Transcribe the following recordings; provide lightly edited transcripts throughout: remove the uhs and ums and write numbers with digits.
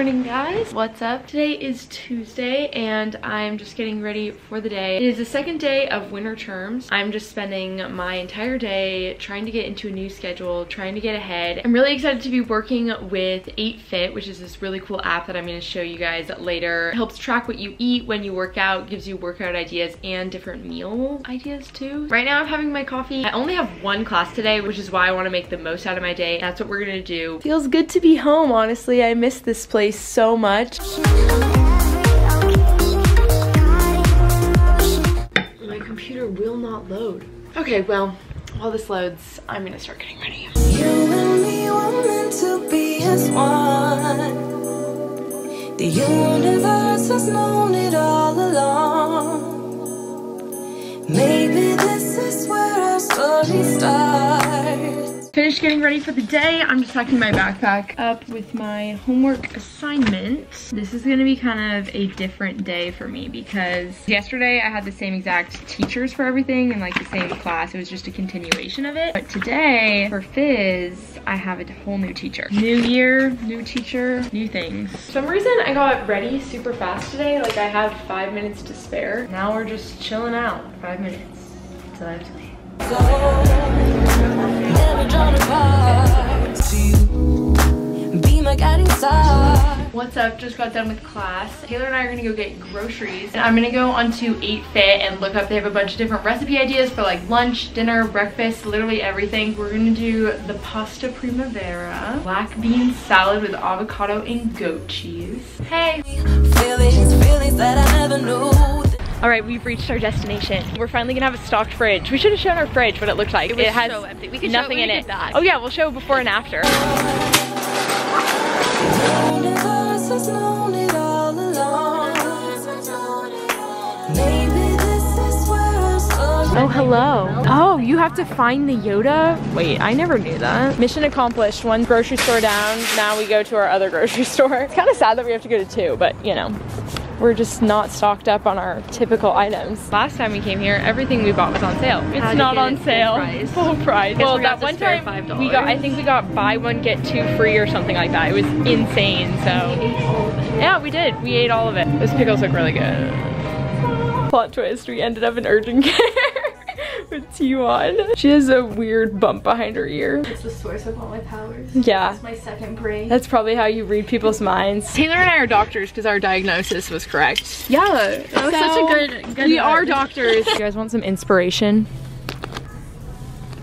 morning, guys. What's up? Today is Tuesday and I'm just getting ready for the day. It is the second day of winter terms. I'm just spending my entire day trying to get into a new schedule, trying to get ahead. I'm really excited to be working with 8Fit, which is this really cool app that I'm going to show you guys later. It helps track what you eat when you work out, gives you workout ideas and different meal ideas too. Right now I'm having my coffee. I only have one class today, which is why I want to make the most out of my day. That's what we're going to do. Feels good to be home, honestly. I miss this place so much. My computer will not load. Okay, well, while this loads, I'm gonna start getting ready. You and me were meant to be as one. The universe has known it all along. Maybe this is where our story starts. Finished getting ready for the day. I'm just packing my backpack up with my homework assignment. This is gonna be kind of a different day for me because yesterday I had the same exact teachers for everything and like the same class. It was just a continuation of it. But today for Phys, I have a whole new teacher. New year, new teacher, new things. For some reason I got ready super fast today. Like I have 5 minutes to spare. Now we're just chilling out 5 minutes until I have to leave. What's up? Just got done with class. Taylor and I are gonna go get groceries and I'm gonna go onto 8Fit and look up. They have a bunch of different recipe ideas for like lunch, dinner, breakfast, literally everything. We're gonna do the pasta primavera, black bean salad with avocado and goat cheese. Hey! Feelings that I never knew. All right, we've reached our destination. We're finally gonna have a stocked fridge. We should have shown our fridge what it looked like. It has so empty. We could nothing in it. Oh yeah, we'll show before and after. Oh, hello. Oh, you have to find the Yoda? Wait, I never knew that. Mission accomplished. One grocery store down. Now we go to our other grocery store. It's kind of sad that we have to go to two, but you know. We're just not stocked up on our typical items. Last time we came here, everything we bought was on sale. It's not on sale. Full price. Well, that one time we got, I think we got buy one get two free or something like that. It was insane. So yeah, we did. We ate all of it. Those pickles look really good. Plot twist: we ended up in urgent care with T1. She has a weird bump behind her ear. It's the source of all my powers. Yeah. It's my second brain. That's probably how you read people's minds. Taylor and I are doctors because our diagnosis was correct. Yeah. That was such a good We are doctors. You guys want some inspiration?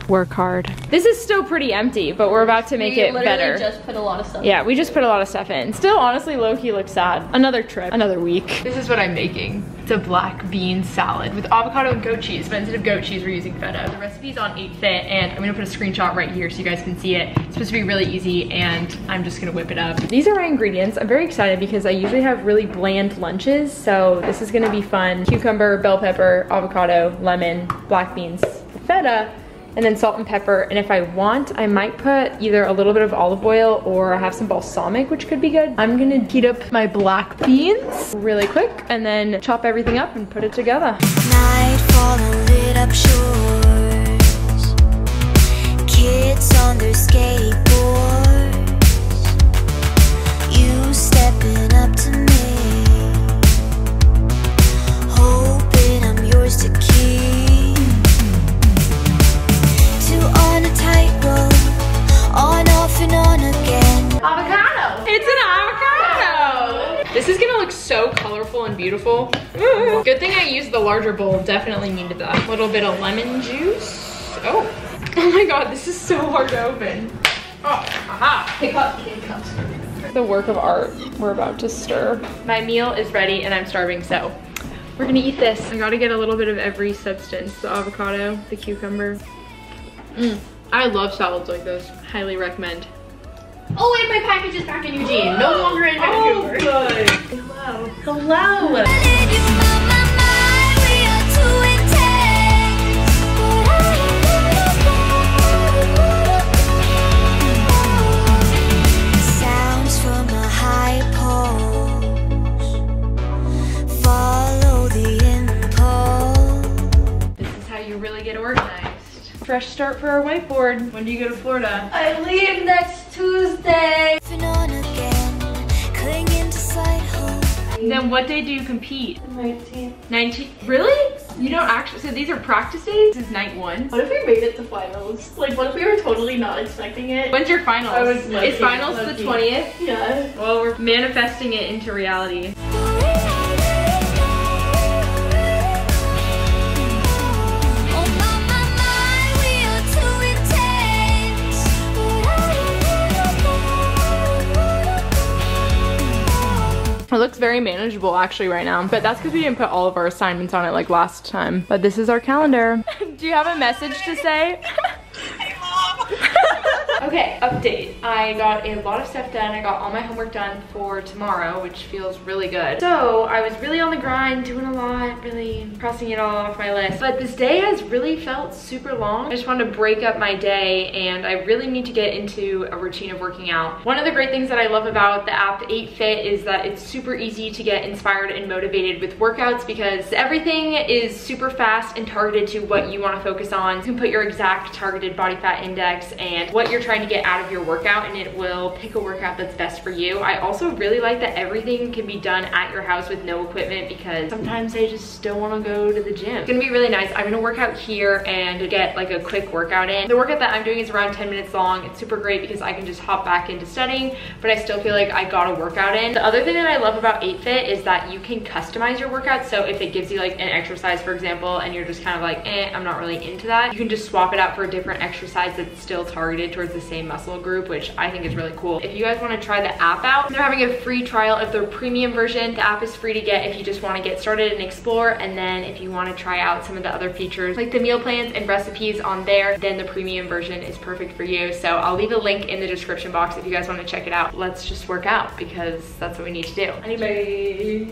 Work hard. This is still pretty empty, but we're about to make it better. We just put a lot of stuff in. We just put a lot of stuff in. Still, honestly, low-key looks sad. Another trip, another week. This is what I'm making. It's a black bean salad with avocado and goat cheese, but instead of goat cheese, we're using feta. The recipe's on 8Fit, and I'm gonna put a screenshot right here so you guys can see it. It's supposed to be really easy, and I'm just gonna whip it up. These are my ingredients. I'm very excited because I usually have really bland lunches, so this is gonna be fun. Cucumber, bell pepper, avocado, lemon, black beans, feta, and then salt and pepper. And if I want, I might put either a little bit of olive oil or I have some balsamic, which could be good. I'm gonna heat up my black beans really quick and then chop everything up and put it together. Nightfall and lit up shores. Kids on their skateboards. You stepping up to me. Hoping I'm yours to keep. On a tightrope, on, off, and on again. Avocado! It's an avocado! This is gonna look so colorful and beautiful. Good thing I used the larger bowl, definitely needed that. A little bit of lemon juice. Oh my god, this is so hard to open. Oh, aha! Pick up. The work of art we're about to stir. My meal is ready and I'm starving, so we're gonna eat this. I gotta get a little bit of every substance. The avocado, the cucumber. I love salads like this. Highly recommend. Oh, and my package is back in Eugene. No longer in Vancouver. Oh, good. Hello. Hello. Sounds from a high post. Follow the impulse. This is how you really get organized. Fresh start for our whiteboard. When do you go to Florida? I leave next Tuesday. On again, clinging Then what day do you compete? 19th. 19th? Really? You don't actually, so these are practice days? This is night 1. What if we made it to finals? Like, what if we were totally not expecting it? When's your finals? Is finals the 20th? Yeah. Well, we're manifesting it into reality. It looks very manageable actually right now, but that's because we didn't put all of our assignments on it like last time. But this is our calendar. Do you have a message to say? Hey, Mom. Okay, update. I got a lot of stuff done. I got all my homework done for tomorrow, which feels really good. So I was really on the grind, doing a lot, really crossing it all off my list. But this day has really felt super long. I just wanted to break up my day, and I really need to get into a routine of working out. One of the great things that I love about the app 8Fit is that it's super easy to get inspired and motivated with workouts because everything is super fast and targeted to what you want to focus on. You can put your exact targeted body fat index and what you're trying to get out of your workout, and it will pick a workout that's best for you. I also really like that everything can be done at your house with no equipment because sometimes I just don't want to go to the gym. It's gonna be really nice. I'm gonna work out here and get like a quick workout in. The workout that I'm doing is around 10 minutes long. It's super great because I can just hop back into studying, but I still feel like I got a workout in. The other thing that I love about 8Fit is that you can customize your workout. So if it gives you like an exercise, for example, and you're just kind of like, I'm not really into that, you can just swap it out for a different exercise that's still targeted towards the same muscle group, which I think is really cool. If you guys want to try the app out, they're having a free trial of their premium version. The app is free to get if you just want to get started and explore, and then if you want to try out some of the other features like the meal plans and recipes on there, then the premium version is perfect for you. So I'll leave a link in the description box if you guys want to check it out. Let's just work out because that's what we need to do. Anybody?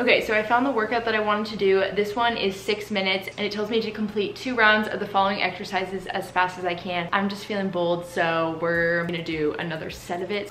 Okay, so I found the workout that I wanted to do. This one is 6 minutes and it tells me to complete 2 rounds of the following exercises as fast as I can. I'm just feeling bold, so we're gonna do another set of it.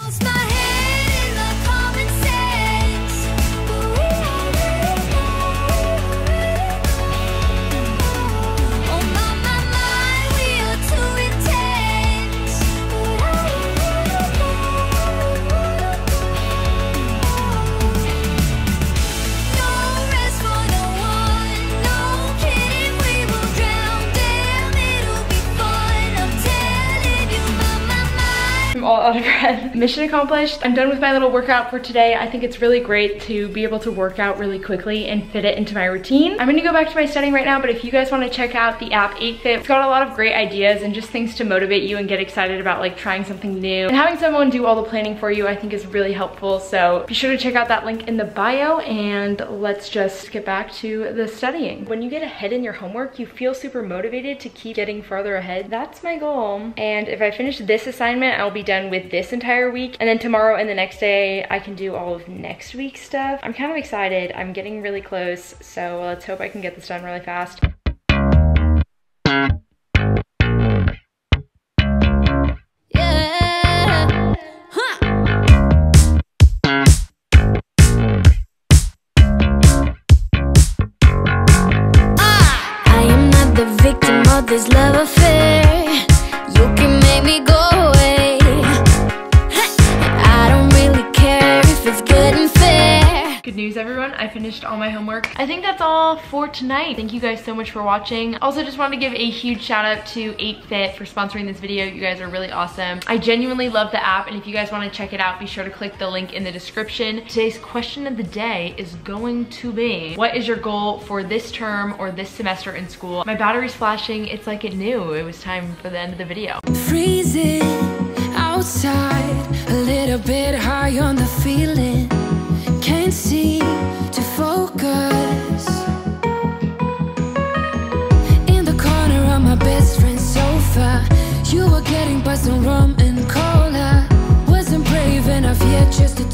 All out of breath. Mission accomplished. I'm done with my little workout for today. I think it's really great to be able to work out really quickly and fit it into my routine. I'm gonna go back to my studying right now, but if you guys want to check out the app 8Fit, it's got a lot of great ideas and just things to motivate you and get excited about like trying something new. And having someone do all the planning for you I think is really helpful. So be sure to check out that link in the bio, and let's just get back to the studying. When you get ahead in your homework, you feel super motivated to keep getting farther ahead. That's my goal. And if I finish this assignment, I'll be done with this entire week, and then tomorrow and the next day I can do all of next week's stuff. I'm kind of excited. I'm getting really close, so let's hope I can get this done really fast. I am not the victim of this love affair. You can make me go away. I don't really care if it's good and fair. Good news, everyone. I finished all my homework. I think that's all for tonight. Thank you guys so much for watching. Also, just wanted to give a huge shout out to 8Fit for sponsoring this video. You guys are really awesome. I genuinely love the app, and if you guys want to check it out, be sure to click the link in the description. Today's question of the day is going to be, what is your goal for this term or this semester in school? My battery's flashing. It's like it knew it was time for the end of the video. Freezing outside, a little bit high on the feeling. Can't seem to focus. In the corner of my best friend's sofa, you were getting buzzed on rum and cola. Wasn't brave enough yet just to